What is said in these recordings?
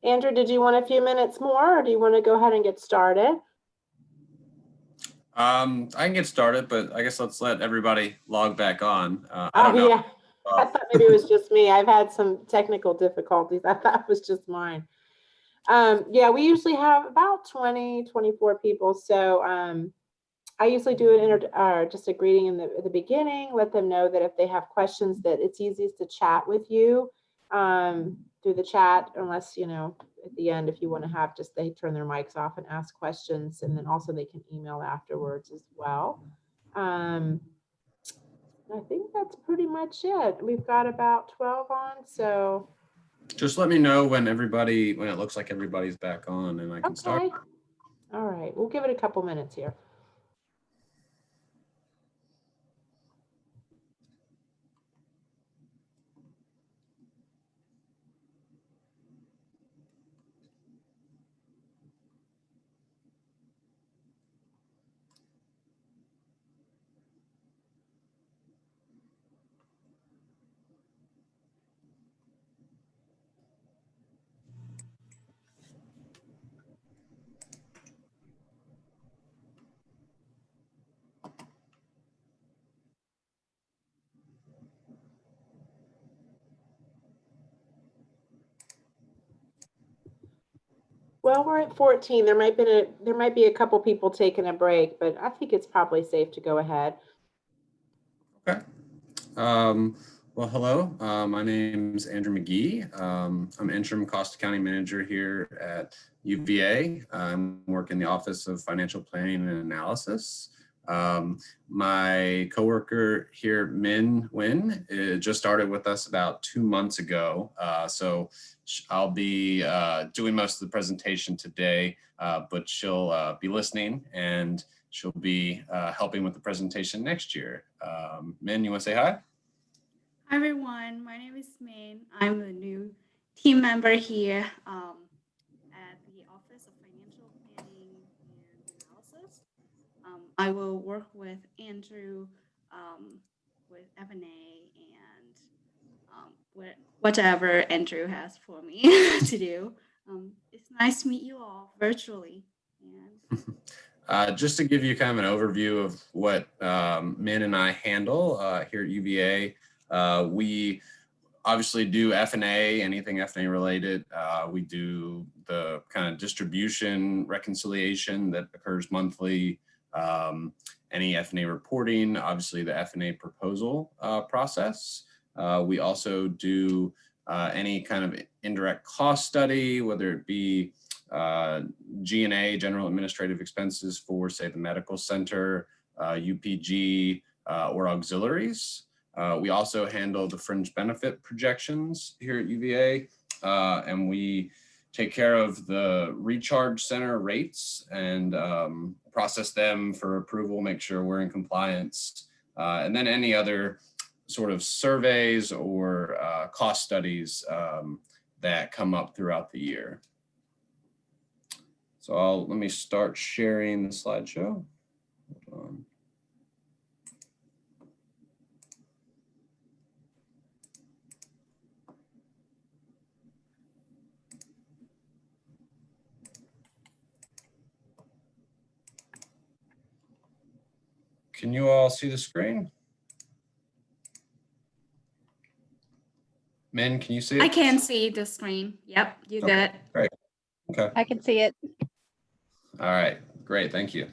Andrew, did you want a few minutes more, or do you want to go ahead and get started? I can get started, but I guess let's let everybody log back on. I Oh, don't know. yeah. I thought maybe it was just me. I've had some technical difficulties. I thought it was just mine. Yeah, we usually have about 20, 24 people. So I usually do just a greeting in the beginning, let them know that if they have questions that it's easiest to chat with you through the chat, unless, at the end, if you want to have just they turn their mics off and ask questions, and then also they can email afterwards as well. I think that's pretty much it. We've got about 12 on, so. Just let me know when it looks like everybody's back on and I can start. All right, we'll give it a couple minutes here. Well, we're at 14. There might be a couple people taking a break, but I think it's probably safe to go ahead. Okay. Well, hello. My name is Andrew McGee. I'm interim cost accounting manager here at UVA. I'm working in the Office of Financial Planning and Analysis. My coworker here, Min Nguyen, just started with us about 2 months ago. So I'll be doing most of the presentation today, but she'll be listening and she'll be helping with the presentation next year. Min, you want to say hi? Hi, everyone. My name is Min. I'm a new team member here at the Office of Financial Planning and Analysis. I will work with Andrew with F&A and whatever Andrew has for me to do. It's nice to meet you all virtually. And just to give you kind of an overview of what Min and I handle here at UVA, we obviously do F&A, anything F&A related. We do the kind of distribution reconciliation that occurs monthly, any F&A reporting, obviously the F&A proposal process. We also do any kind of indirect cost study, whether it be G&A, general administrative expenses for, say, the medical center, UPG, or auxiliaries. We also handle the fringe benefit projections here at UVA, and we take care of the recharge center rates and process them for approval, make sure we're in compliance, and then any other sort of surveys or cost studies that come up throughout the year. So let me start sharing the slideshow. Hold on. Can you all see the screen? Min, can you see it? I can see the screen. Yep, you good. Great. Okay. I can see it. All right, great, thank you.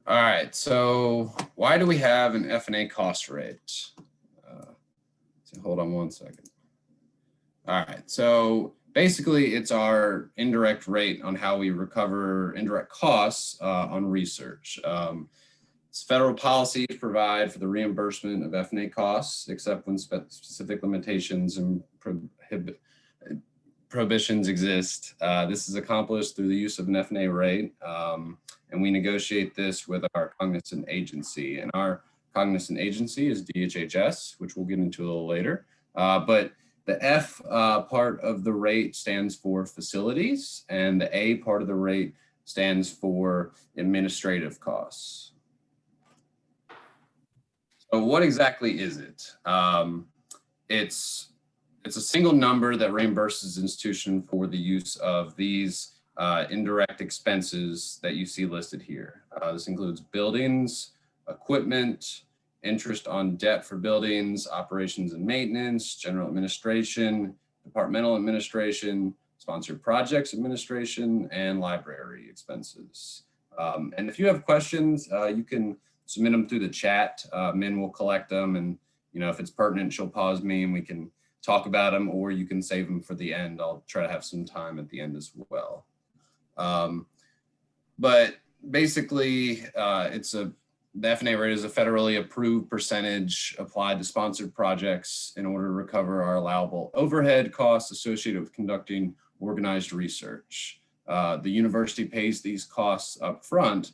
All right, so why do we have an F&A cost rate? So hold on one second. All right, so basically it's our indirect rate on how we recover indirect costs on research. It's federal policy to provide for the reimbursement of F&A costs, except when specific limitations and prohibitions exist. This is accomplished through the use of an F&A rate, and we negotiate this with our cognizant agency. And our cognizant agency is DHHS, which we'll get into a little later. But the F part of the rate stands for facilities, and the A part of the rate stands for administrative costs. So what exactly is it? It's it's a single number that reimburses institution for the use of these indirect expenses that you see listed here. This includes buildings, equipment, interest on debt for buildings, operations and maintenance, general administration, departmental administration, sponsored projects administration, and library expenses. And if you have questions, you can submit them through the chat. Min will collect them, and if it's pertinent, she'll pause me and we can talk about them, or you can save them for the end. I'll try to have some time at the end as well. But basically, the F&A rate is a federally approved percentage applied to sponsored projects in order to recover our allowable overhead costs associated with conducting organized research. The university pays these costs up front,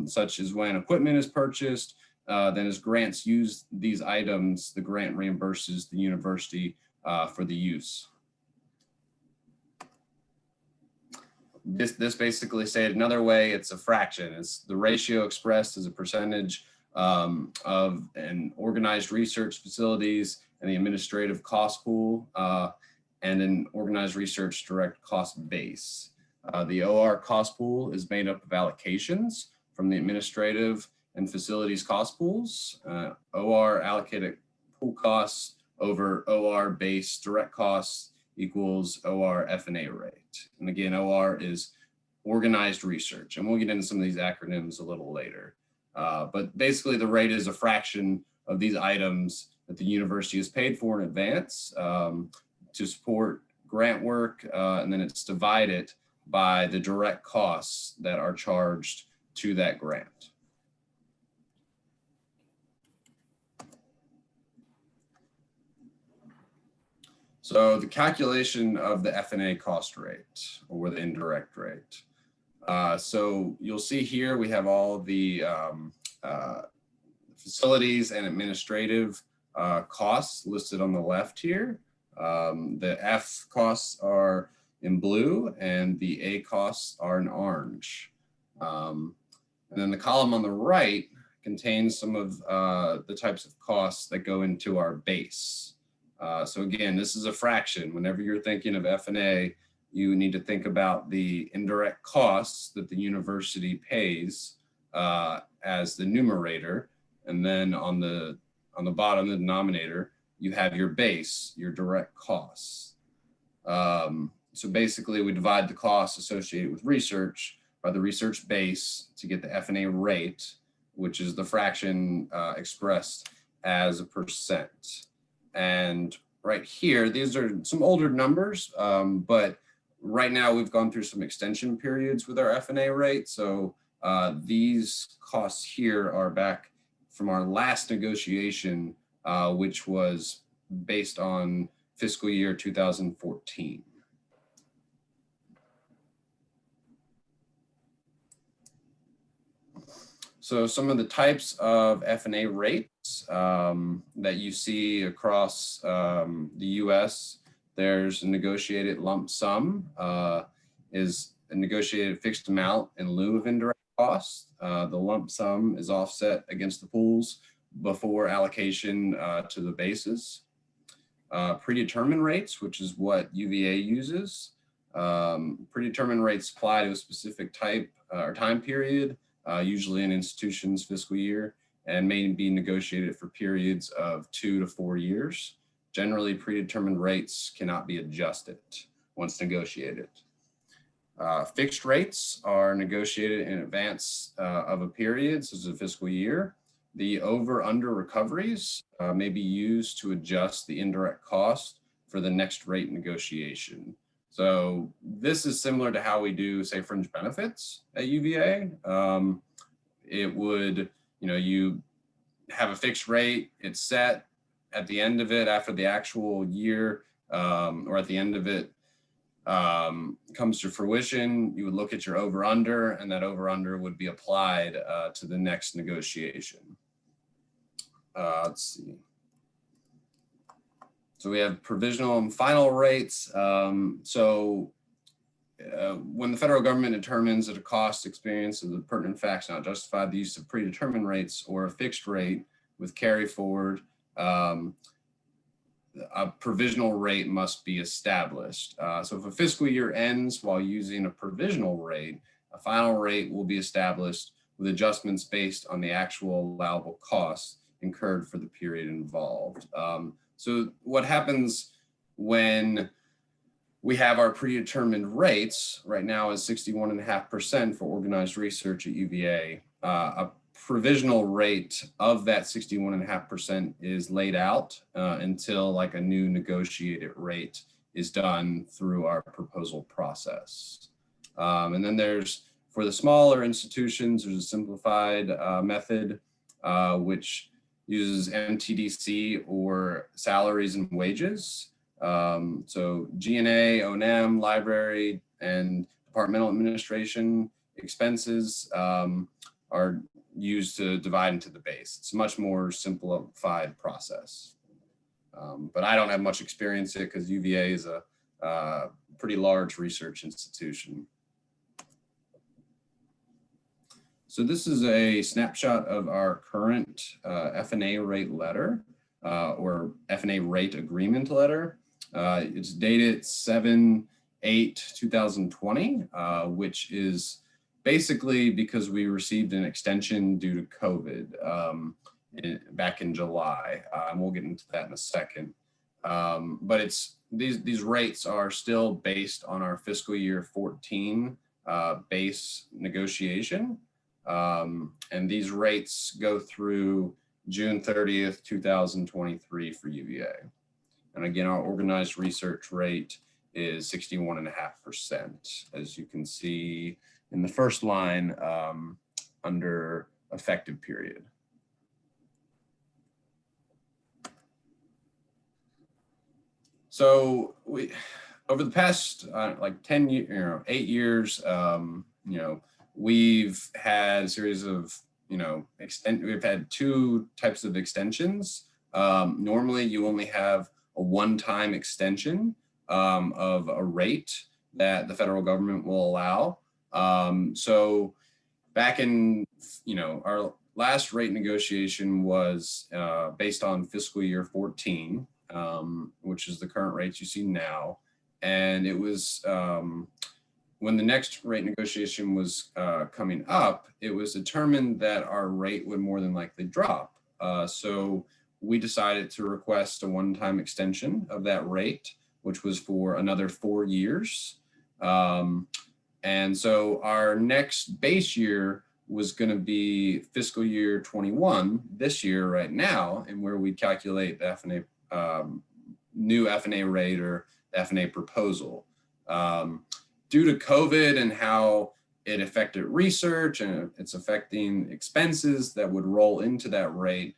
such as when equipment is purchased. Then as grants use these items, the grant reimburses the university for the use. This basically stated another way, it's a fraction. It's the ratio expressed as a percentage of an organized research facilities and the administrative cost pool and an organized research direct cost base. The OR cost pool is made up of allocations from the administrative and facilities cost pools. OR allocated pool costs over OR base direct costs equals OR F&A rate. And again, OR is organized research. And we'll get into some of these acronyms a little later. But basically the rate is a fraction of these items that the university is paid for in advance to support grant work. And then it's divided by the direct costs that are charged to that grant. So the calculation of the F&A cost rate or the indirect rate. So you'll see here we have all the facilities and administrative costs listed on the left here. The F costs are in blue and the A costs are in orange. And then the column on the right contains some of the types of costs that go into our base. So again, this is a fraction. Whenever you're thinking of F&A, you need to think about the indirect costs that the university pays as the numerator. And then on the bottom, the denominator, you have your base, your direct costs. So basically we divide the costs associated with research by the research base to get the F&A rate, which is the fraction expressed as a percent. And right here, these are some older numbers, but right now we've gone through some extension periods with our F&A rate. So these costs here are back from our last negotiation, which was based on fiscal year 2014. So some of the types of F&A rates that you see across the US, there's a negotiated lump sum, is a negotiated fixed amount in lieu of indirect costs. The lump sum is offset against the pools before allocation to the bases. Predetermined rates, which is what UVA uses. Predetermined rates apply to a specific type or time period, usually an institution's fiscal year, and may be negotiated for periods of 2 to 4 years. Generally, predetermined rates cannot be adjusted once negotiated. Fixed rates are negotiated in advance of a period, such as a fiscal year. The over-under recoveries may be used to adjust the indirect cost for the next rate negotiation. So this is similar to how we do, say, fringe benefits at UVA. It would, you have a fixed rate, it's set at the end of it after the actual year, or at the end of it comes to fruition, you would look at your over-under, and that over-under would be applied to the next negotiation. Let's see. So we have provisional and final rates. When the federal government determines that a cost, experience, or the pertinent facts not justify the use of predetermined rates or a fixed rate with carry forward, the a provisional rate must be established. So if a fiscal year ends while using a provisional rate, a final rate will be established with adjustments based on the actual allowable costs incurred for the period involved. So what happens when we have our predetermined rates right now is 61.5% for organized research at UVA. A provisional rate of that 61.5% is laid out until like a new negotiated rate is done through our proposal process. And then there's, for the smaller institutions, there's a simplified method which uses MTDC or salaries and wages. So G&A, O&M, library, and departmental administration expenses are used to divide into the base. It's a much more simplified process. But I don't have much experience in it because UVA is a pretty large research institution. So this is a snapshot of our current F&A rate letter or F&A rate agreement letter. It's dated 7/8/2020, which is basically because we received an extension due to COVID back in July. And we'll get into that in a second. But it's these rates are still based on our fiscal year 14 base negotiation. And these rates go through June 30th, 2023 for UVA. And again, our organized research rate is 61.5%, as you can see in the first line under effective period. So we, over the past like 10 years, 8 years, we've had a series of, we've had two types of extensions. Normally you only have a one-time extension of a rate that the federal government will allow. So back in, our last rate negotiation was based on fiscal year 14, which is the current rates you see now. And it was, when the next rate negotiation was coming up, it was determined that our rate would more than likely drop. So we decided to request a one-time extension of that rate, which was for another 4 years. And so our next base year was going to be fiscal year 21, this year right now, and where we calculate the F&A, new F&A rate or F&A proposal. Due to COVID and how it affected research and it's affecting expenses that would roll into that rate,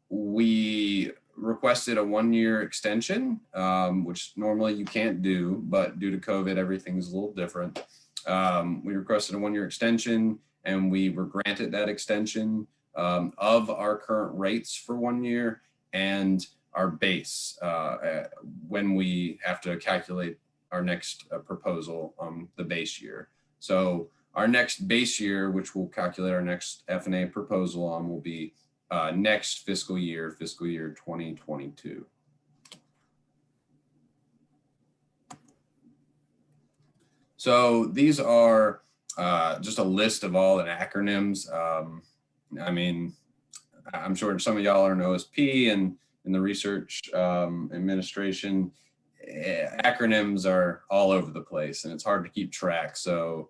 we requested a 1-year extension, which normally you can't do, but due to COVID, everything's a little different. We requested a 1-year extension and we were granted that extension of our current rates for 1 year and our base when we have to calculate our next proposal on the base year. So our next base year, which we'll calculate our next F&A proposal on, will be next fiscal year 2022. So these are just a list of all the acronyms. I mean, I'm sure some of y'all are in OSP and in the research administration. Acronyms are all over the place and it's hard to keep track. So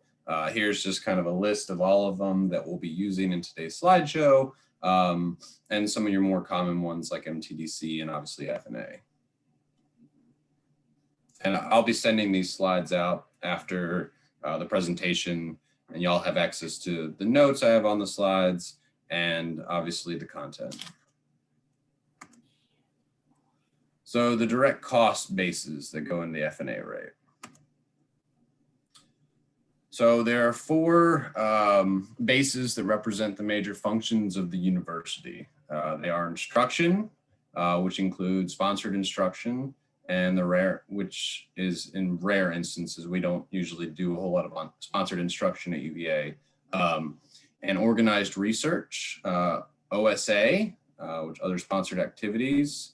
here's just kind of a list of all of them that we'll be using in today's slideshow, and some of your more common ones like MTDC and obviously F&A. And I'll be sending these slides out after the presentation, and y'all have access to the notes I have on the slides and obviously the content. So the direct cost bases that go in the F&A rate. So there are 4 bases that represent the major functions of the university. They are instruction, which includes sponsored instruction, and which is in rare instances, we don't usually do a whole lot of sponsored instruction at UVA, and organized research, OSA, which other sponsored activities,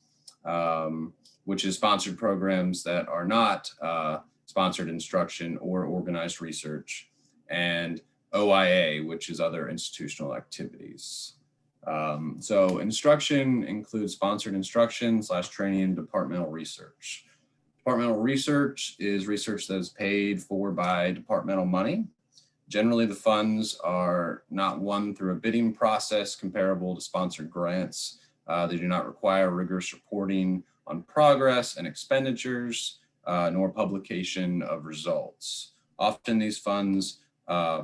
which is sponsored programs that are not sponsored instruction or organized research, and OIA, which is other institutional activities. So instruction includes sponsored instruction / training and departmental research. Departmental research is research that is paid for by departmental money. Generally, the funds are not won through a bidding process comparable to sponsored grants. They do not require rigorous reporting on progress and expenditures, nor publication of results. Often these funds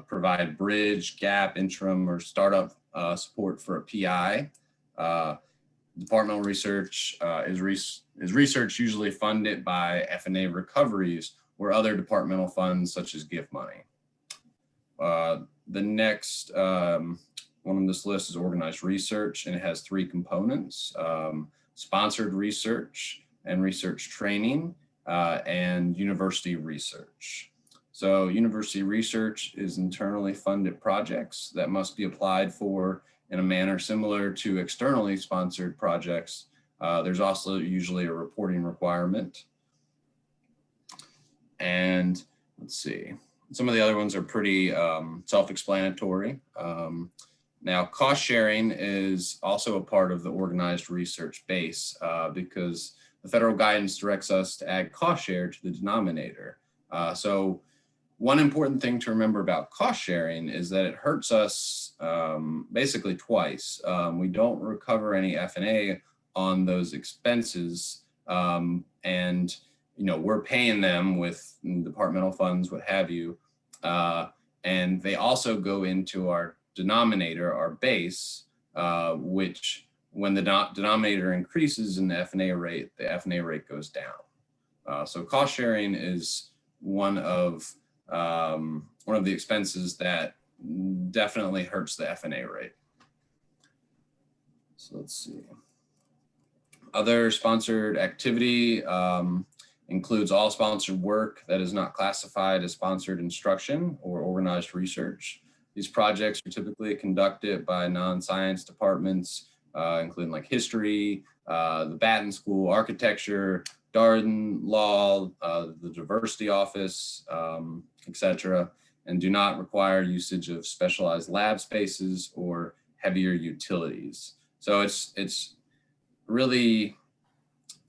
provide bridge, gap, interim, or startup support for a PI. Departmental research is research usually funded by F&A recoveries or other departmental funds such as gift money. The next one on this list is organized research, and it has 3 components: sponsored research and research training, and university research. So university research is internally funded projects that must be applied for in a manner similar to externally sponsored projects. There's also usually a reporting requirement. And let's see, some of the other ones are pretty self-explanatory. Now, cost sharing is also a part of the organized research base because the federal guidance directs us to add cost share to the denominator. So one important thing to remember about cost sharing is that it hurts us basically twice. We don't recover any F&A on those expenses, and we're paying them with departmental funds, what have you, and they also go into our denominator, our base, which when the denominator increases in the F&A rate, the F&A rate goes down. So cost sharing is one of the expenses that definitely hurts the F&A rate. So let's see. Other sponsored activity includes all sponsored work that is not classified as sponsored instruction or organized research. These projects are typically conducted by non-science departments, including like history, the Batten School, architecture, Darden, law, the diversity office, etc., and do not require usage of specialized lab spaces or heavier utilities. So it's really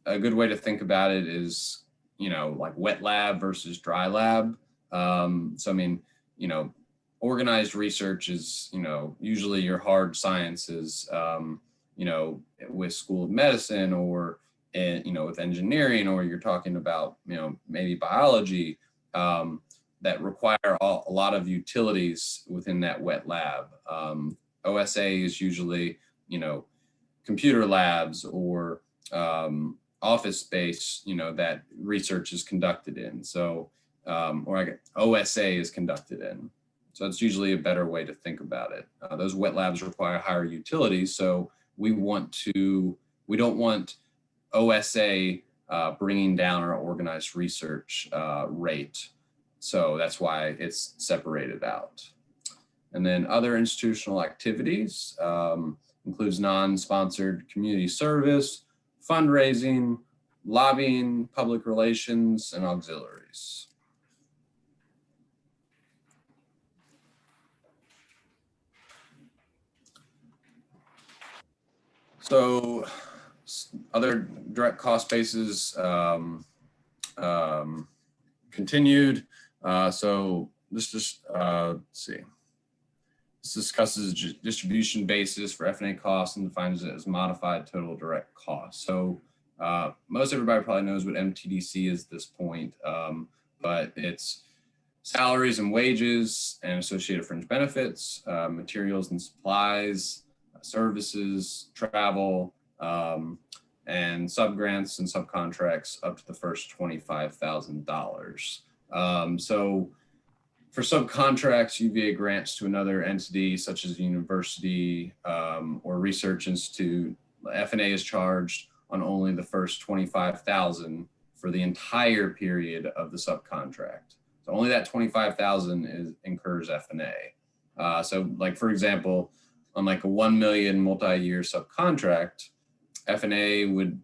a good way to think about it is, like wet lab versus dry lab. So I mean, organized research is, usually your hard sciences, with School of Medicine or, with engineering, or you're talking about, maybe biology, that require a lot of utilities within that wet lab. OSA is usually, computer labs or office space, that research is conducted in. So, or OSA is conducted in. So it's usually a better way to think about it. Those wet labs require higher utilities. So we don't want OSA bringing down our organized research rate. So that's why it's separated out. And then other institutional activities includes non-sponsored community service, fundraising, lobbying, public relations, and auxiliaries. So other direct cost bases continued. So let's just let's see. This discusses distribution basis for F&A costs and defines it as modified total direct cost. So most everybody probably knows what MTDC is at this point, but it's salaries and wages and associated fringe benefits, materials and supplies, services, travel, and subgrants and subcontracts up to the first $25,000. So for subcontracts, UVA grants to another entity such as a university or research institute, F&A is charged on only the first $25,000 for the entire period of the subcontract. So only that $25,000 incurs F&A. So like, for example, on like a $1 million multi-year subcontract, F&A would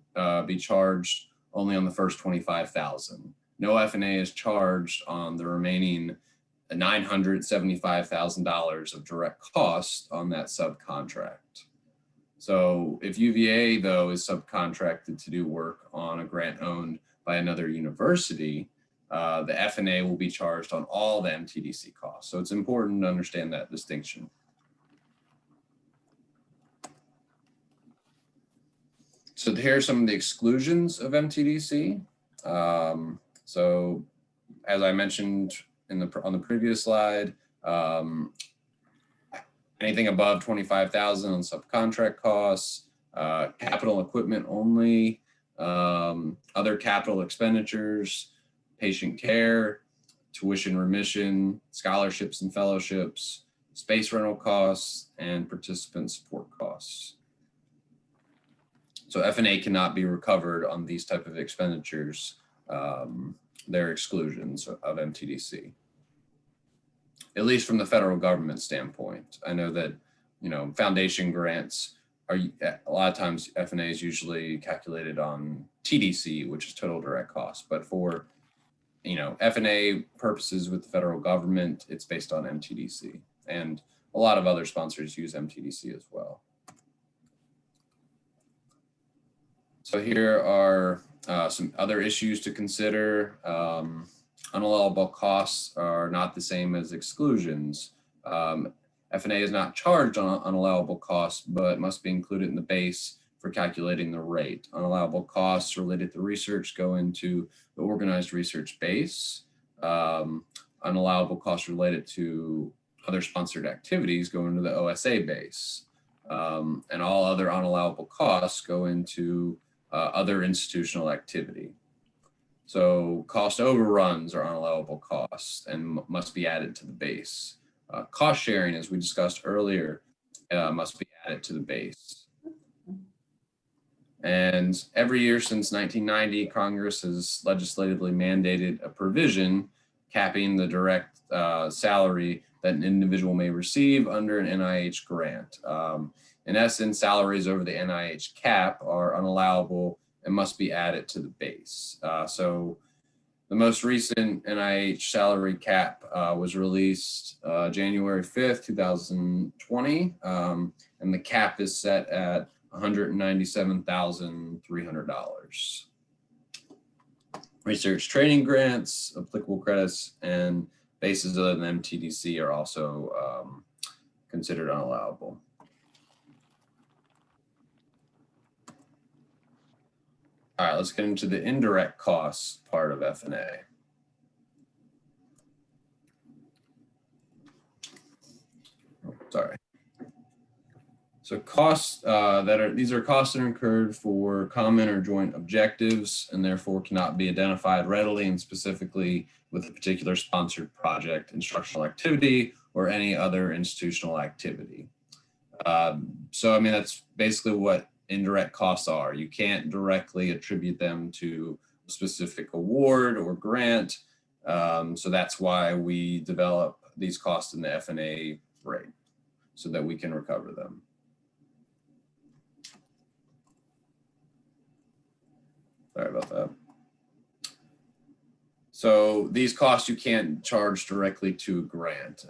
be charged only on the first 25,000. No F&A is charged on the remaining $975,000 of direct cost on that subcontract. So if UVA, though, is subcontracted to do work on a grant owned by another university, the F&A will be charged on all the MTDC costs. So it's important to understand that distinction. So here are some of the exclusions of MTDC. So as I mentioned on the previous slide, anything above 25,000 on subcontract costs, capital equipment only, other capital expenditures, patient care, tuition remission, scholarships and fellowships, space rental costs, and participant support costs. So F&A cannot be recovered on these type of expenditures. They're exclusions of MTDC, at least from the federal government standpoint. I know that, foundation grants are a lot of times F&A is usually calculated on TDC, which is total direct cost. But for, F&A purposes with the federal government, it's based on MTDC, and a lot of other sponsors use MTDC as well. So here are some other issues to consider. Unallowable costs are not the same as exclusions. F&A is not charged on unallowable costs, but must be included in the base for calculating the rate. Unallowable costs related to research go into the organized research base. Unallowable costs related to other sponsored activities go into the OSA base. And all other unallowable costs go into other institutional activity. So cost overruns are unallowable costs and must be added to the base. Cost sharing, as we discussed earlier, must be added to the base. And every year since 1990, Congress has legislatively mandated a provision capping the direct salary that an individual may receive under an NIH grant. In essence, salaries over the NIH cap are unallowable and must be added to the base. So the most recent NIH salary cap was released January 5th, 2020, and the cap is set at $197,300. Research training grants, applicable credits, and bases other than MTDC are also considered unallowable. All right, let's get into the indirect costs part of F&A. Sorry. So costs these are costs that are incurred for common or joint objectives and therefore cannot be identified readily and specifically with a particular sponsored project, instructional activity, or any other institutional activity. So, I mean, that's basically what indirect costs are. You can't directly attribute them to a specific award or grant. So that's why we develop these costs in the F&A rate so that we can recover them. Sorry about that. So these costs you can't charge directly to a grant.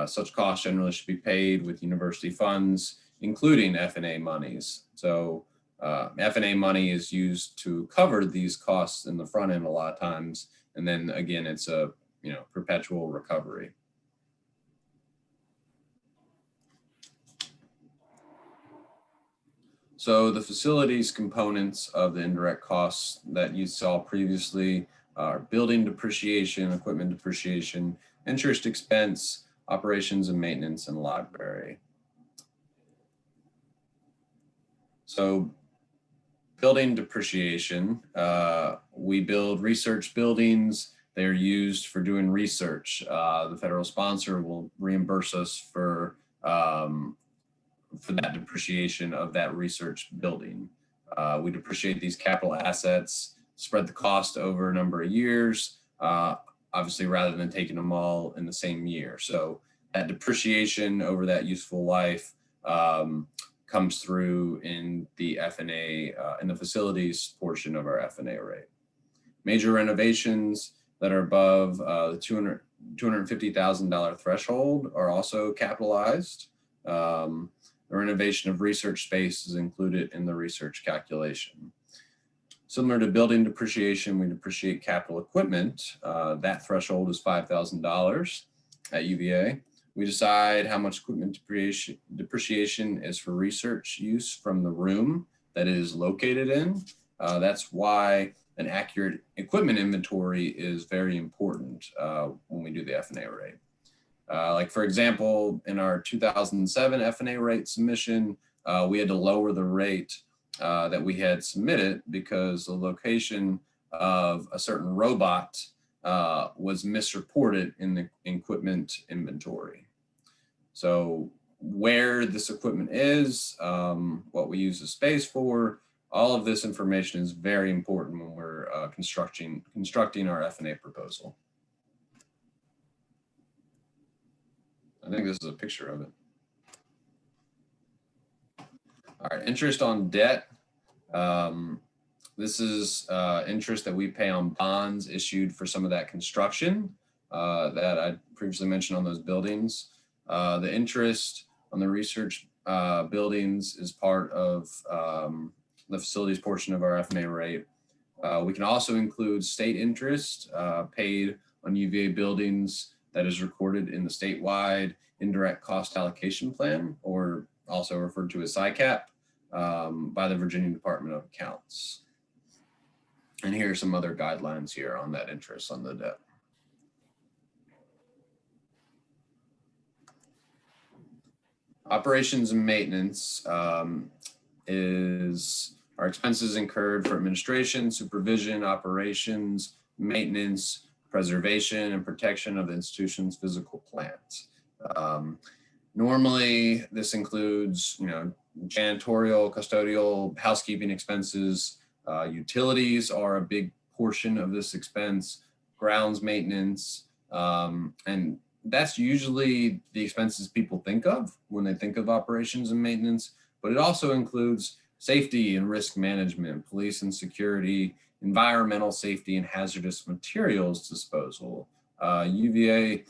Such costs generally should be paid with university funds, including F&A monies. So F&A money is used to cover these costs in the front end a lot of times. And then again, it's a perpetual recovery. So the facilities components of the indirect costs that you saw previously are building depreciation, equipment depreciation, interest expense, operations and maintenance, and library. So building depreciation, we build research buildings. They're used for doing research. The federal sponsor will reimburse us for that depreciation of that research building. We depreciate these capital assets, spread the cost over a number of years, obviously rather than taking them all in the same year. So that depreciation over that useful life comes through in the F&A, in the facilities portion of our F&A rate. Major renovations that are above the $250,000 threshold are also capitalized. The renovation of research space is included in the research calculation. Similar to building depreciation, we depreciate capital equipment. That threshold is $5,000 at UVA. We decide how much equipment depreciation is for research use from the room that it is located in. That's why an accurate equipment inventory is very important when we do the F&A rate. Like for example, in our 2007 F&A rate submission, we had to lower the rate that we had submitted because the location of a certain robot was misreported in the equipment inventory. So where this equipment is, what we use the space for, all of this information is very important when we're constructing our F&A proposal. I think this is a picture of it. All right, interest on debt. This is interest that we pay on bonds issued for some of that construction that I previously mentioned on those buildings. The interest on the research buildings is part of the facilities portion of our F&A rate. We can also include state interest paid on UVA buildings that is recorded in the statewide indirect cost allocation plan, or also referred to as SICAP, by the Virginia Department of Accounts. And here are some other guidelines here on that interest on the debt. Operations and maintenance is our expenses incurred for administration, supervision, operations, maintenance, preservation, and protection of the institution's physical plant. Normally, this includes, janitorial, custodial, housekeeping expenses. Utilities are a big portion of this expense, grounds maintenance, and that's usually the expenses people think of when they think of operations and maintenance, but it also includes safety and risk management, police and security, environmental safety, and hazardous materials disposal. UVA,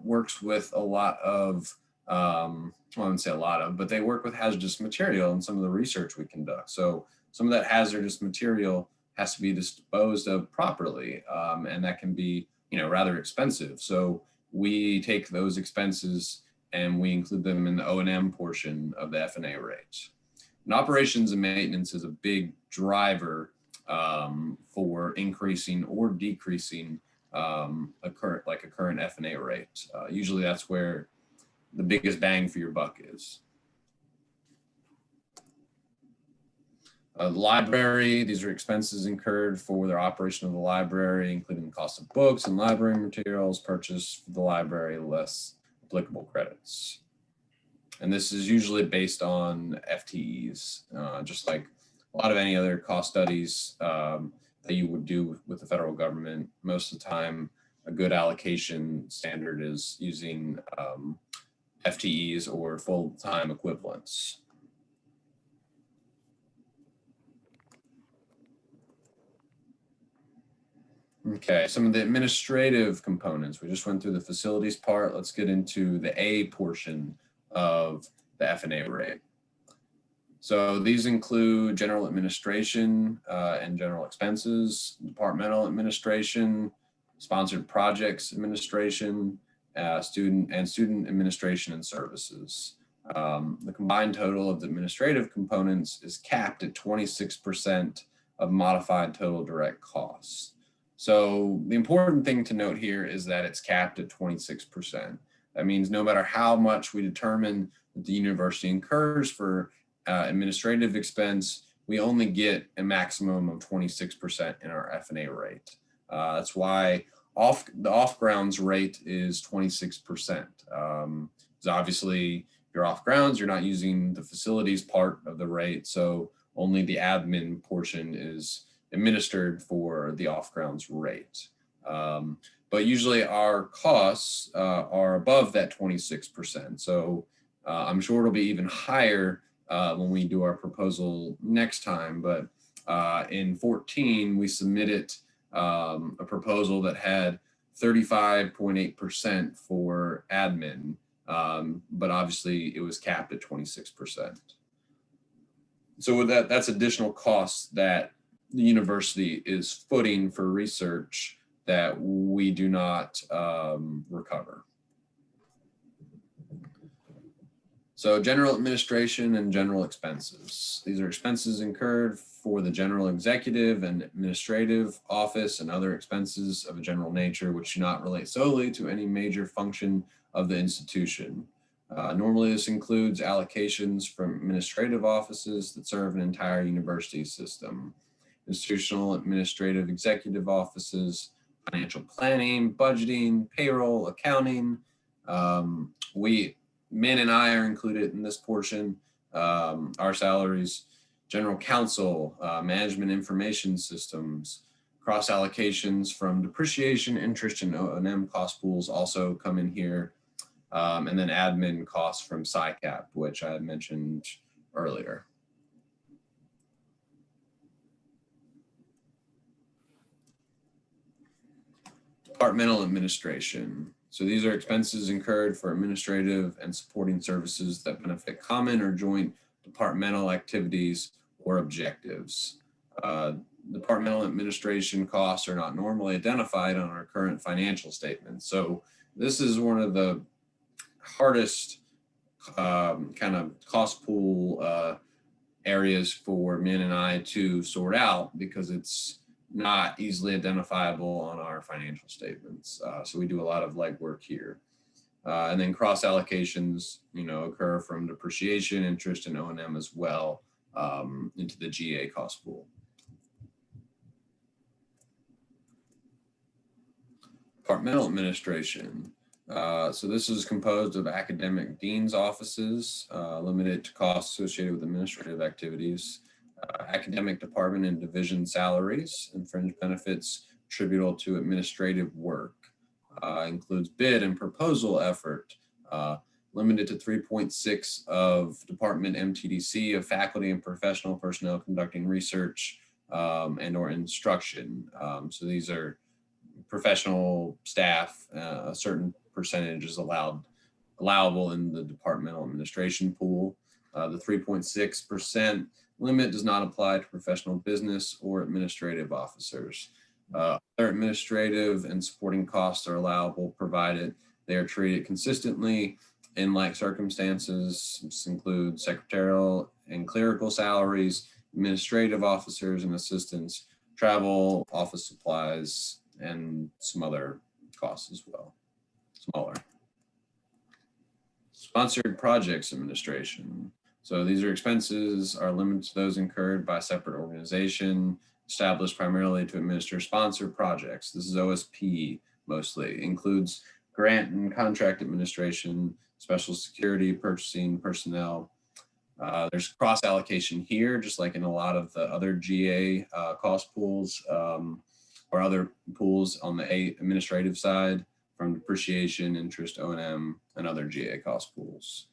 works with a lot of, I wouldn't say a lot of, but they work with hazardous material in some of the research we conduct. So some of that hazardous material has to be disposed of properly, and that can be, rather expensive. So we take those expenses and we include them in the O&M portion of the F&A rate. And operations and maintenance is a big driver for increasing or decreasing a current F&A rate. Usually that's where the biggest bang for your buck is. Library, these are expenses incurred for their operation of the library, including the cost of books and library materials purchased for the library, less applicable credits. And this is usually based on FTEs, just like a lot of any other cost studies that you would do with the federal government. Most of the time, a good allocation standard is using FTEs or full-time equivalents. Okay, some of the administrative components. We just went through the facilities part. Let's get into the A portion of the F&A rate. So these include general administration and general expenses, departmental administration, sponsored projects administration, student administration and services. The combined total of the administrative components is capped at 26% of modified total direct costs. So the important thing to note here is that it's capped at 26%. That means no matter how much we determine that the university incurs for administrative expense, we only get a maximum of 26% in our F&A rate. That's why the off-grounds rate is 26%. Because obviously, if you're off-grounds, you're not using the facilities part of the rate, so only the admin portion is administered for the off-grounds rate. But usually our costs are above that 26%. So I'm sure it'll be even higher when we do our proposal next time. But in 14, we submitted a proposal that had 35.8% for admin, but obviously it was capped at 26%. So with that, that's additional costs that the university is footing for research that we do not recover. So general administration and general expenses. These are expenses incurred for the general executive and administrative office and other expenses of a general nature which do not relate solely to any major function of the institution. Normally this includes allocations from administrative offices that serve an entire university system, institutional administrative executive offices, financial planning, budgeting, payroll, accounting. Min and I are included in this portion. Our salaries, general counsel, management information systems, cross allocations from depreciation, interest, and O&M cost pools also come in here. And then admin costs from SciCap, which I had mentioned earlier. Departmental administration. So these are expenses incurred for administrative and supporting services that benefit common or joint departmental activities or objectives. Departmental administration costs are not normally identified on our current financial statements. So this is one of the hardest kind of cost pool areas for Min and I to sort out because it's not easily identifiable on our financial statements. So we do a lot of legwork here. And then cross allocations, occur from depreciation, interest, and O&M as well into the GA cost pool. Departmental administration. So this is composed of academic dean's offices, limited to costs associated with administrative activities, academic department and division salaries, and fringe benefits attributable to administrative work. Includes bid and proposal effort, limited to 3.6 of department MTDC of faculty and professional personnel conducting research and or instruction. So these are professional staff, a certain percentage is allowable in the departmental administration pool. The 3.6% limit does not apply to professional business or administrative officers. Other administrative and supporting costs are allowable provided they are treated consistently in like circumstances. This includes secretarial and clerical salaries, administrative officers and assistants, travel, office supplies, and some other costs as well, smaller. Sponsored projects administration. So these are expenses are limited to those incurred by a separate organization established primarily to administer sponsored projects. This is OSP mostly. Includes grant and contract administration, special security, purchasing, personnel. There's cross allocation here, just like in a lot of the other GA cost pools or other pools on the administrative side from depreciation, interest, O&M, and other GA cost pools.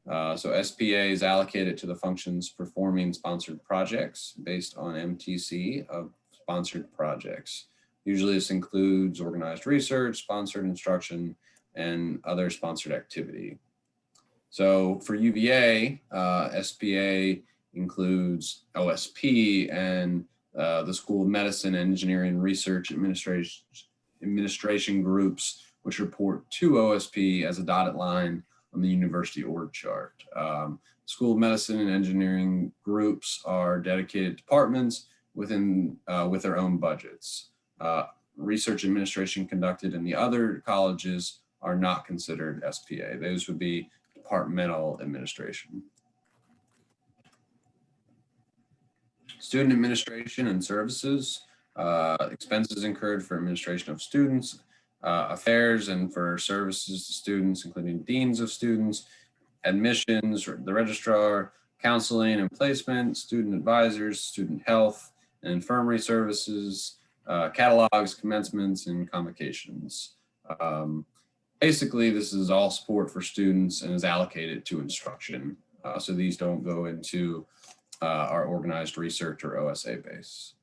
So SPA is allocated to the functions performing sponsored projects based on MTC of sponsored projects. Usually this includes organized research, sponsored instruction, and other sponsored activity. So for UVA, SPA includes OSP and the School of Medicine, Engineering, Research, Administration groups, which report to OSP as a dotted line on the university org chart. School of Medicine and Engineering groups are dedicated departments within with their own budgets. Research administration conducted in the other colleges are not considered SPA. Those would be departmental administration. Student administration and services, expenses incurred for administration of students, affairs, and for services to students, including deans of students, admissions, the registrar, counseling and placement, student advisors, student health and infirmary services, catalogs, commencements, and convocations. Basically, this is all support for students and is allocated to instruction. So these don't go into our organized research or OSA base.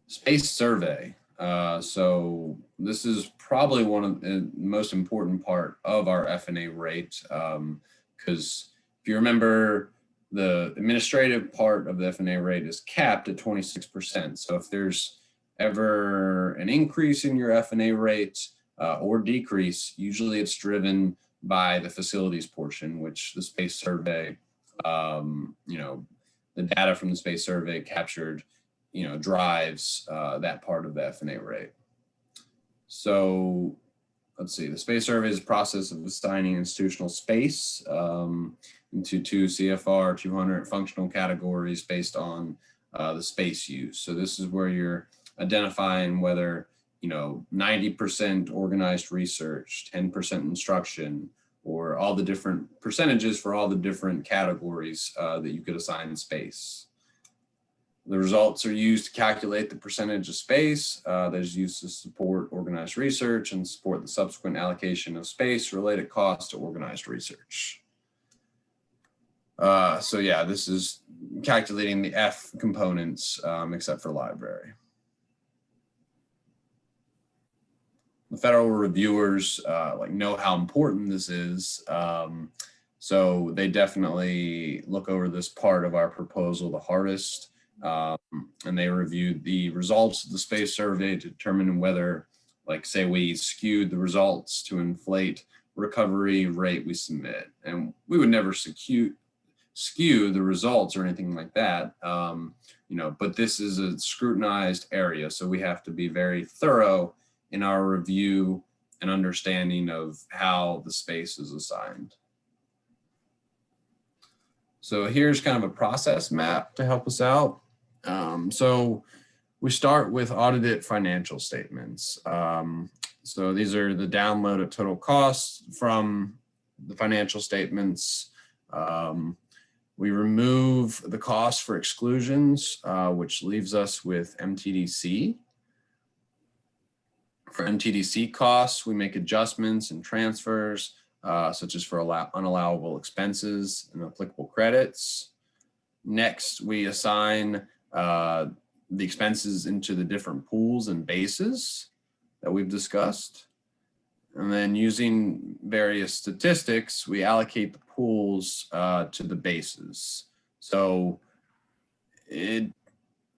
Space survey. So this is probably one of the most important part of our F&A rate, because if you remember, the administrative part of the F&A rate is capped at 26%. So if there's ever an increase in your F&A rate or decrease, usually it's driven by the facilities portion, which the space survey, the data from the space survey captured, drives that part of the F&A rate. So let's see, the space survey is a process of assigning institutional space into 2 CFR 200 functional categories based on the space use. So this is where you're identifying whether 90% organized research, 10% instruction, or all the different percentages for all the different categories that you could assign in space. The results are used to calculate the percentage of space that is used to support organized research and support the subsequent allocation of space related costs to organized research. So yeah, this is calculating the F components except for library. The federal reviewers know how important this is. So they definitely look over this part of our proposal the hardest. And they reviewed the results of the space survey to determine whether, say we skewed the results to inflate recovery rate we submit. And we would never skew the results or anything like that, but this is a scrutinized area. So we have to be very thorough in our review and understanding of how the space is assigned. So here's kind of a process map to help us out. So we start with audited financial statements. So these are the downloaded total costs from the financial statements. We remove the cost for exclusions, which leaves us with MTDC. For MTDC costs, we make adjustments and transfers, such as for unallowable expenses and applicable credits. Next, we assign the expenses into the different pools and bases that we've discussed. And then using various statistics, we allocate the pools to the bases. So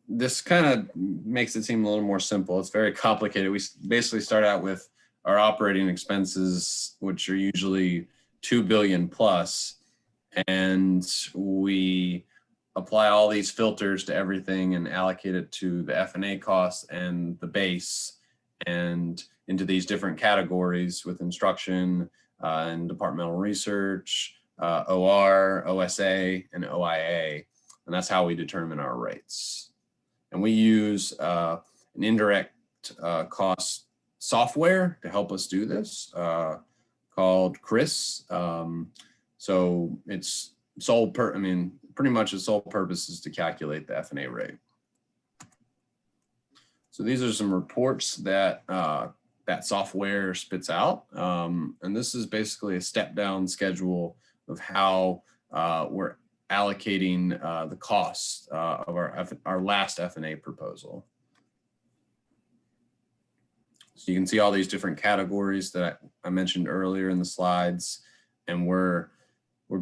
this kind of makes it seem a little more simple. It's very complicated. We basically start out with our operating expenses, which are usually 2 billion plus, and we apply all these filters to everything and allocate it to the F&A costs and the base and into these different categories with instruction and departmental research, OR, OSA, and OIA. And that's how we determine our rates. And we use an indirect cost software to help us do this called CRIS. So it's pretty much its sole purpose is to calculate the F&A rate. So these are some reports that that software spits out. And this is basically a step down schedule of how we're allocating the costs of our last F&A proposal. So you can see all these different categories that I mentioned earlier in the slides, and we're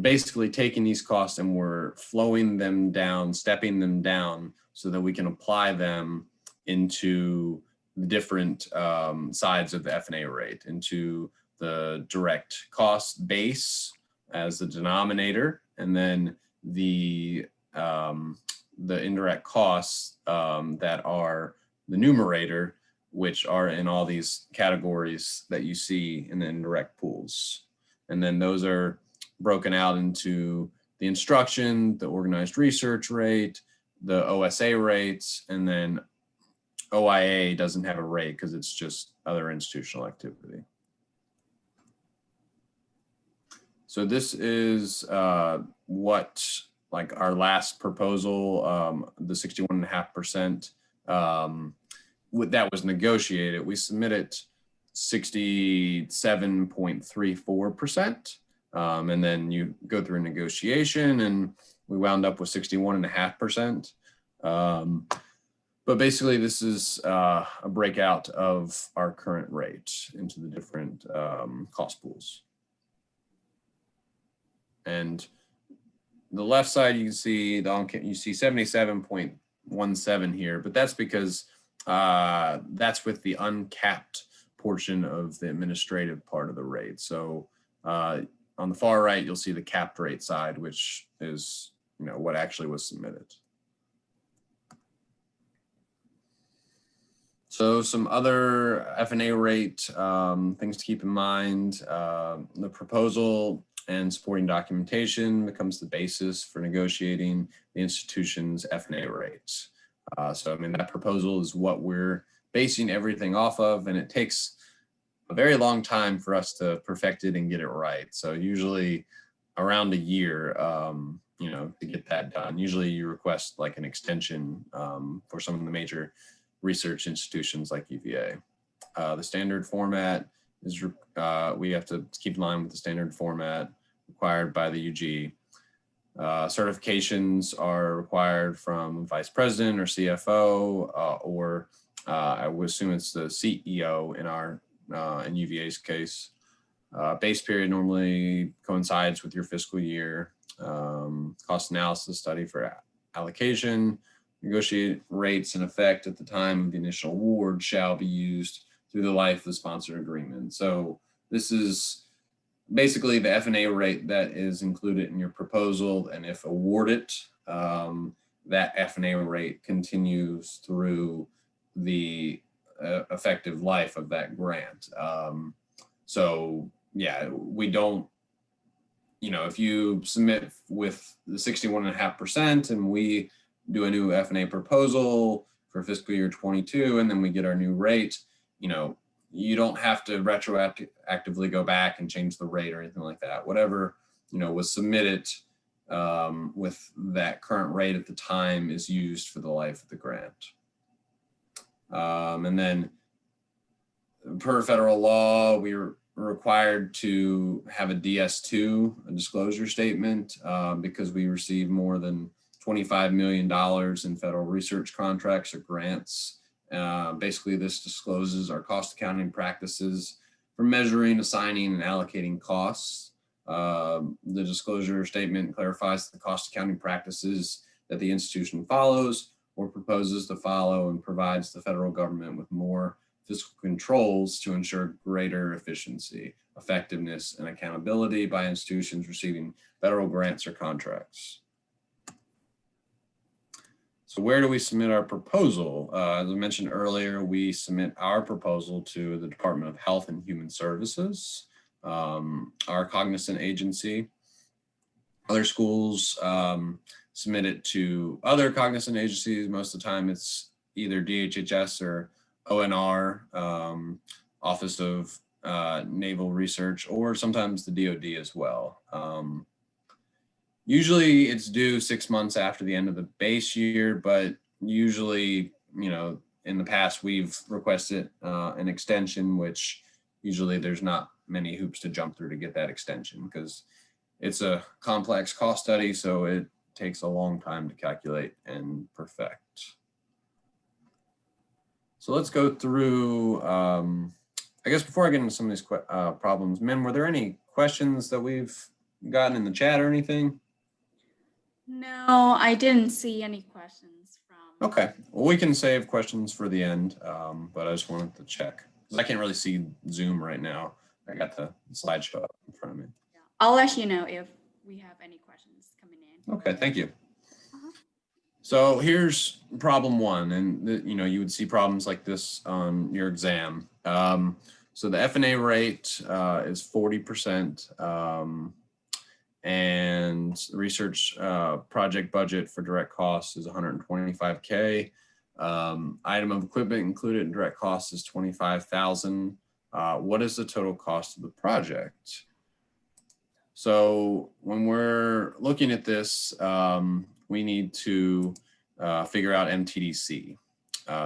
basically taking these costs and we're flowing them down, stepping them down so that we can apply them into the different sides of the F&A rate, into the direct cost base as the denominator, and then the indirect costs that are the numerator, which are in all these categories that you see in the indirect pools. And then those are broken out into the instruction, the organized research rate, the OSA rates, and then OIA doesn't have a rate because it's just other institutional activity. So this is what our last proposal, the 61.5% that was negotiated. We submitted 67.34%. And then you go through a negotiation and we wound up with 61.5%. But basically this is a breakout of our current rate into the different cost pools. And the left side, you can see you see 77.17 here, but that's because that's with the uncapped portion of the administrative part of the rate. So on the far right, you'll see the capped rate side, which is what actually was submitted. So some other F&A rate things to keep in mind. The proposal and supporting documentation becomes the basis for negotiating the institution's F&A rates. So I mean, that proposal is what we're basing everything off of, and it takes a very long time for us to perfect it and get it right. So usually around a year, to get that done. Usually you request like an extension for some of the major research institutions like UVA. The standard format is, we have to keep in line with the standard format required by the UG. Certifications are required from vice president or CFO, or I would assume it's the CEO in UVA's case. Base period normally coincides with your fiscal year. Cost analysis study for allocation. Negotiate rates in effect at the time of the initial award shall be used through the life of the sponsor agreement. So this is basically the F&A rate that is included in your proposal, and if awarded, that F&A rate continues through the effective life of that grant. So yeah, we don't, if you submit with the 61.5% and we do a new F&A proposal for fiscal year 22, and then we get our new rate, you don't have to retroactively go back and change the rate or anything like that. Whatever, was submitted with that current rate at the time is used for the life of the grant. And then per federal law, we're required to have a DS2, a disclosure statement, because we receive more than $25 million in federal research contracts or grants. Basically, this discloses our cost accounting practices for measuring, assigning, and allocating costs. The disclosure statement clarifies the cost accounting practices that the institution follows or proposes to follow, and provides the federal government with more fiscal controls to ensure greater efficiency, effectiveness, and accountability by institutions receiving federal grants or contracts. So where do we submit our proposal? As I mentioned earlier, we submit our proposal to the Department of Health and Human Services, our cognizant agency. Other schools submit it to other cognizant agencies. Most of the time it's either DHHS or ONR, Office of Naval Research, or sometimes the DoD as well. Usually it's due 6 months after the end of the base year, but usually, in the past we've requested an extension, which usually there's not many hoops to jump through to get that extension because it's a complex cost study, so it takes a long time to calculate and perfect. So let's go through, I guess before I get into some of these problems, Min, were there any questions that we've gotten in the chat or anything? No, I didn't see any questions from. Okay, well, we can save questions for the end, but I just wanted to check because I can't really see Zoom right now. I got the slideshow up in front of me. Yeah. I'll let you know if we have any questions coming in. Okay, thank you. So here's problem one, and you would see problems like this on your exam. So the F&A rate is 40%, and the research project budget for direct costs is $125K. Item of equipment included in direct costs is $25,000. What is the total cost of the project? So when we're looking at this, we need to figure out MTDC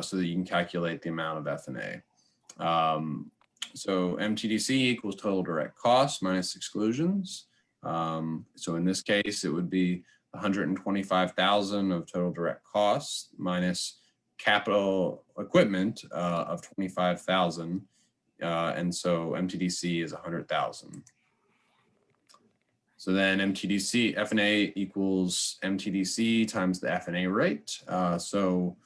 so that you can calculate the amount of F&A. So MTDC equals total direct costs minus exclusions. So in this case, it would be 125,000 of total direct costs minus capital equipment of 25,000. And so MTDC is 100,000. So then MTDC, F&A equals MTDC times the F&A rate. So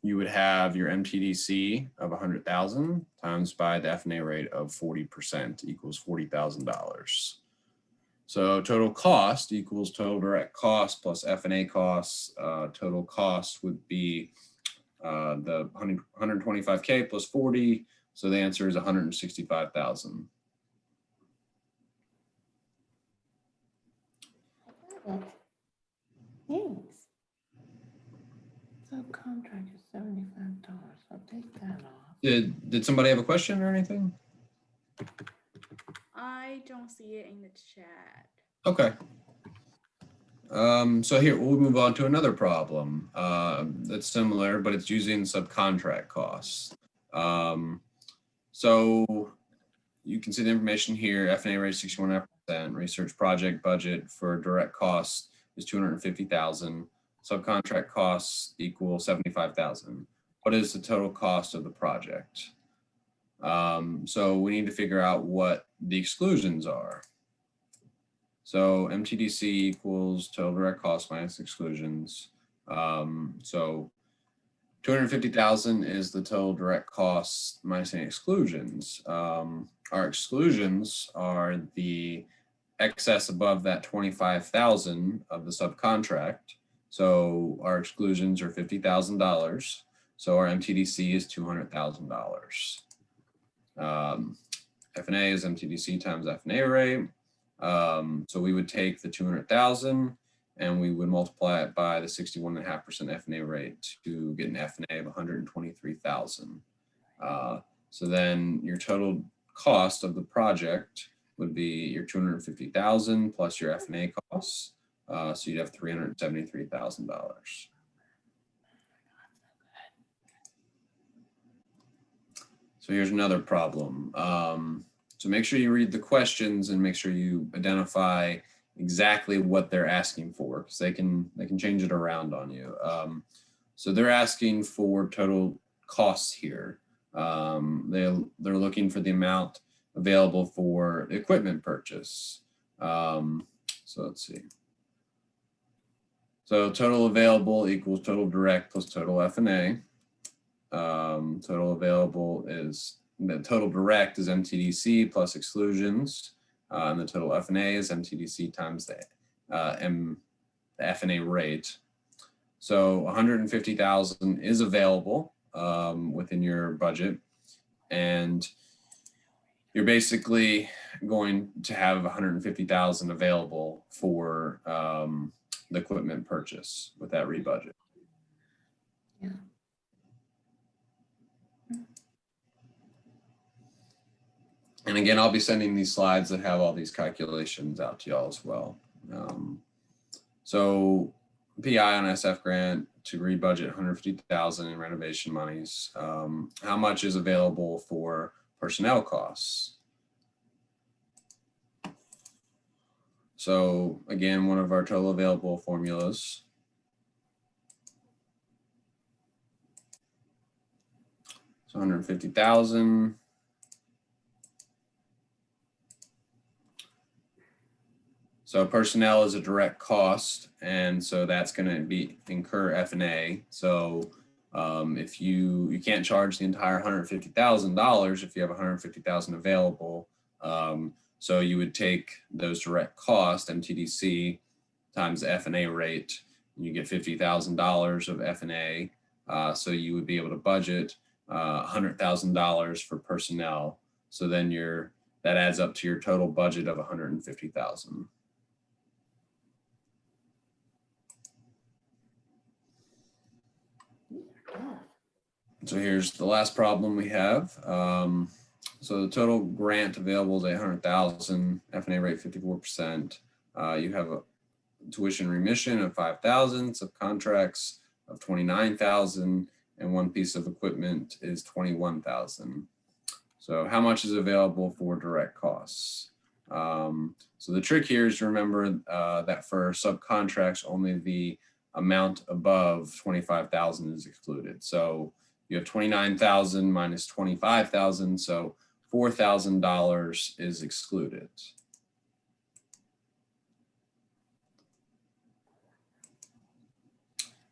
you would have your MTDC of 100,000 times by the F&A rate of 40% equals $40,000. So total cost equals total direct cost plus F&A costs. Total cost would be the 125K plus 40. So the answer is 165,000. Thanks. Subcontract is $75. I'll take that off. Did somebody have a question or anything? I don't see it in the chat. Okay. So here we'll move on to another problem that's similar, but it's using subcontract costs. So you can see the information here. F&A rate 61%. Research project budget for direct costs is 250,000. Subcontract costs equal 75,000. What is the total cost of the project? So we need to figure out what the exclusions are. So MTDC equals total direct costs minus exclusions. So 250,000 is the total direct costs minus any exclusions. Our exclusions are the excess above that 25,000 of the subcontract. So our exclusions are $50,000. So our MTDC is $200,000. F&A is MTDC times F&A rate. So we would take the 200,000 and we would multiply it by the 61.5% F&A rate to get an F&A of 123,000. So then your total cost of the project would be your 250,000 plus your F&A costs. So you'd have $373,000. So here's another problem. So make sure you read the questions and make sure you identify exactly what they're asking for, because they can change it around on you. So they're asking for total costs here. They're looking for the amount available for equipment purchase. So let's see. So total available equals total direct plus total F&A. Total available is, the total direct is MTDC plus exclusions, and the total F&A is MTDC times the F&A rate. So 150,000 is available within your budget, and you're basically going to have 150,000 available for the equipment purchase with that rebudget. Yeah. And again, I'll be sending these slides that have all these calculations out to y'all as well. So PI on SF grant to rebudget 150,000 in renovation monies. How much is available for personnel costs? So again, one of our total available formulas. So 150,000. So personnel is a direct cost, and so that's going to be incur F&A. So if you can't charge the entire $150,000 if you have 150,000 available. So you would take those direct costs, MTDC, times the F&A rate, and you get $50,000 of F&A. So you would be able to budget $100,000 for personnel. So then that adds up to your total budget of $150,000. So here's the last problem we have. So the total grant available is 800,000, F&A rate 54%. You have a tuition remission of 5,000, subcontracts of 29,000, and one piece of equipment is 21,000. So how much is available for direct costs? So the trick here is to remember that for subcontracts, only the amount above 25,000 is excluded. So you have 29,000 minus 25,000, so $4,000 is excluded.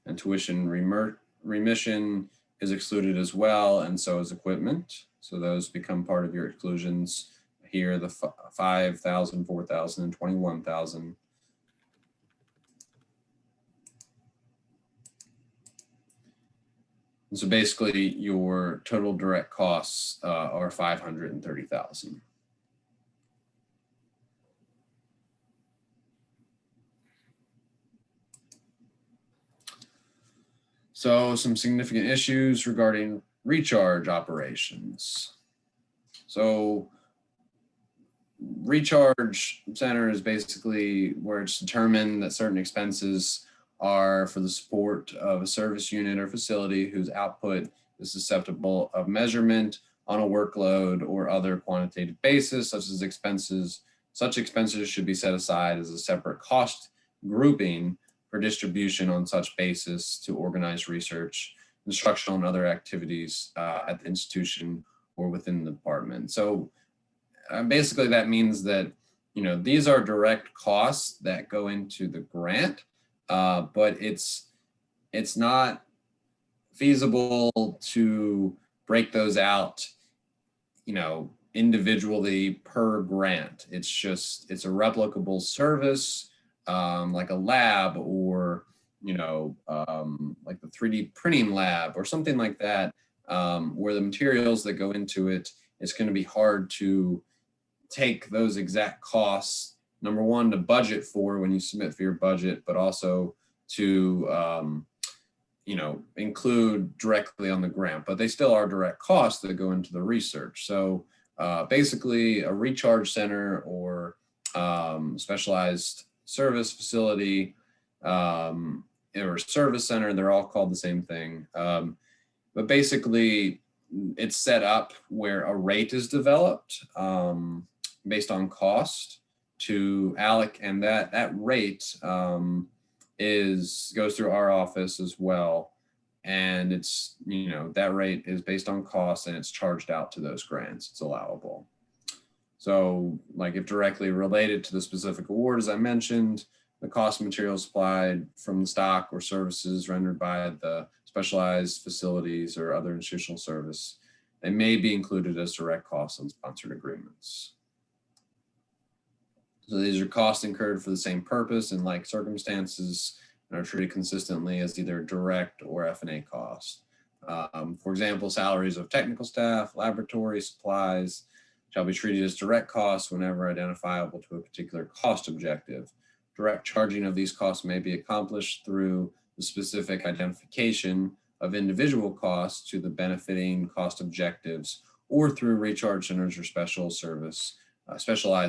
And tuition remission is excluded as well, and so is equipment. So those become part of your exclusions. Here, the 5,000, 4,000, and 21,000. And so basically, your total direct costs are 530,000. So some significant issues regarding recharge operations. So recharge center is basically where it's determined that certain expenses are for the support of a service unit or facility whose output is susceptible of measurement on a workload or other quantitative basis, such as expenses. Such expenses should be set aside as a separate cost grouping for distribution on such basis to organize research, instructional, and other activities at the institution or within the department. So basically that means that, you know, these are direct costs that go into the grant, but it's not feasible to break those out, you know, individually per grant. It's a replicable service, like a lab or, you know, like the 3D printing lab or something like that, where the materials that go into it, it's going to be hard to take those exact costs, number one, to budget for when you submit for your budget, but also to, you know, include directly on the grant, but they still are direct costs that go into the research. So basically a recharge center or specialized service facility or service center, they're all called the same thing. But basically it's set up where a rate is developed based on cost to and that rate goes through our office as well. And it's, you know, that rate is based on cost and it's charged out to those grants. It's allowable. So like if directly related to the specific award, as I mentioned, the cost of materials supplied from the stock or services rendered by the specialized facilities or other institutional service, they may be included as direct costs on sponsored agreements. So these are costs incurred for the same purpose in like circumstances and are treated consistently as either direct or F&A cost. For example, salaries of technical staff, laboratory supplies shall be treated as direct costs whenever identifiable to a particular cost objective. Direct charging of these costs may be accomplished through the specific identification of individual costs to the benefiting cost objectives or through recharge centers or specialized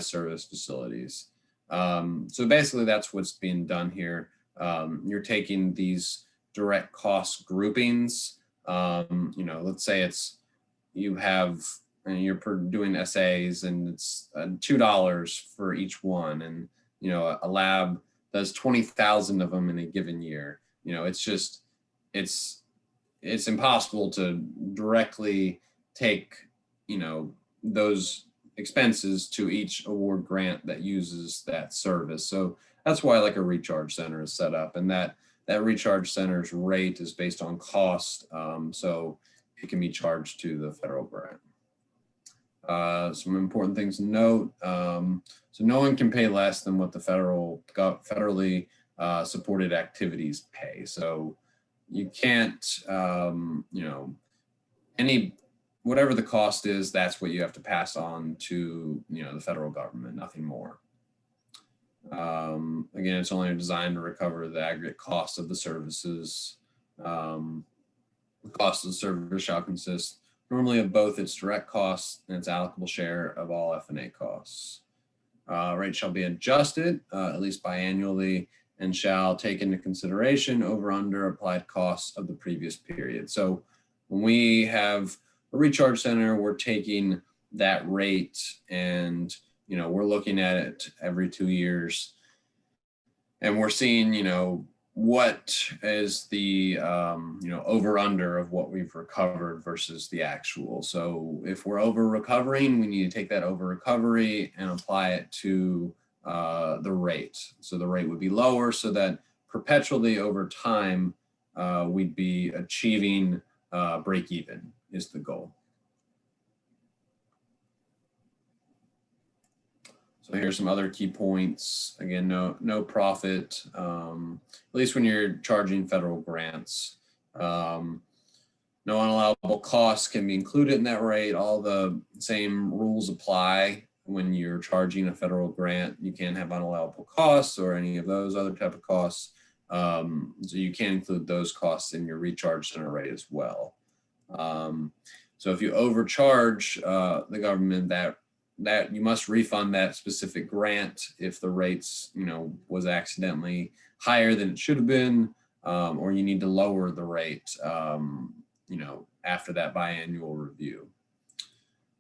service facilities. So basically that's what's being done here. You're taking these direct cost groupings, you know, let's say you're doing essays and it's $2 for each one. And, you know, a lab does 20,000 of them in a given year. You know, it's impossible to directly take, you know, those expenses to each award grant that uses that service. So that's why like a recharge center is set up, and that recharge center's rate is based on cost. So it can be charged to the federal grant. Some important things to note. So no one can pay less than what the federally supported activities pay. So you can't, you know, whatever the cost is, that's what you have to pass on to, you know, the federal government, nothing more. Again, it's only designed to recover the aggregate cost of the services. The cost of the service shall consist normally of both its direct costs and its allocable share of all F&A costs. Rate shall be adjusted at least biannually and shall take into consideration over under applied costs of the previous period. So when we have a recharge center, we're taking that rate, and we're looking at it every 2 years, and we're seeing what is the over under of what we've recovered versus the actual. So if we're over recovering, we need to take that over recovery and apply it to the rate. So the rate would be lower, so that perpetually over time we'd be achieving break even is the goal. So here's some other key points. Again, no profit, at least when you're charging federal grants. No unallowable costs can be included in that rate. All the same rules apply when you're charging a federal grant. You can't have unallowable costs or any of those other type of costs. So you can include those costs in your recharge center rate as well. So if you overcharge the government, that you must refund that specific grant if the rates was accidentally higher than it should have been, or you need to lower the rate after that biannual review.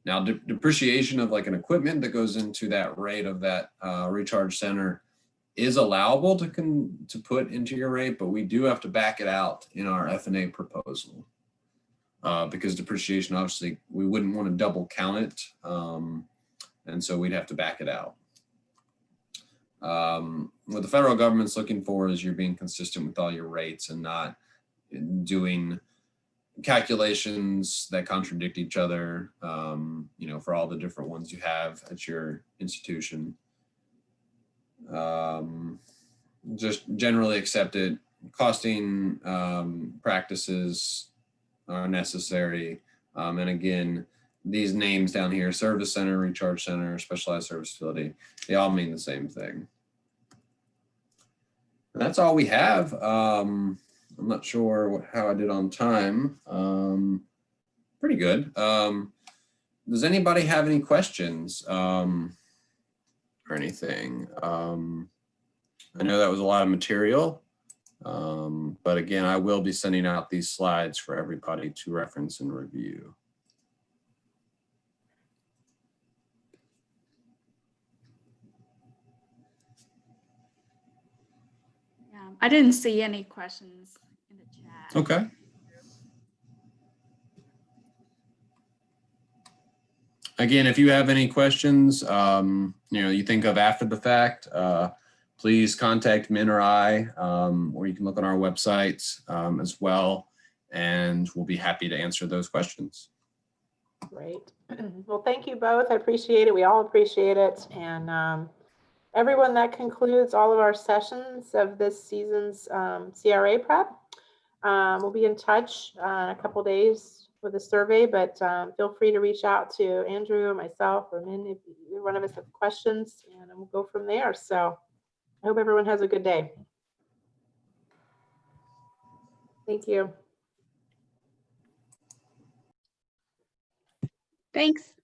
Now depreciation of like an equipment that goes into that rate of that recharge center is allowable to put into your rate, but we do have to back it out in our F&A proposal because depreciation, obviously we wouldn't want to double count it. And so we'd have to back it out. What the federal government's looking for is you're being consistent with all your rates and not doing calculations that contradict each other, for all the different ones you have at your institution. Just generally accepted costing practices are necessary. And again, these names down here, service center, recharge center, specialized service facility, they all mean the same thing. And that's all we have. I'm not sure how I did on time. Pretty good. Does anybody have any questions or anything? I know that was a lot of material, but again, I will be sending out these slides for everybody to reference and review. I didn't see any questions in the chat. Okay. Again, if you have any questions, you think of after the fact, please contact Min or I, or you can look on our website as well, and we'll be happy to answer those questions. Great. Well, thank you both. I appreciate it. We all appreciate it. And everyone, that concludes all of our sessions of this season's CRA prep. We'll be in touch in a couple days with a survey, but feel free to reach out to Andrew, myself, or Min if either one of us have questions, and we'll go from there. So I hope everyone has a good day. Thank you. Thanks.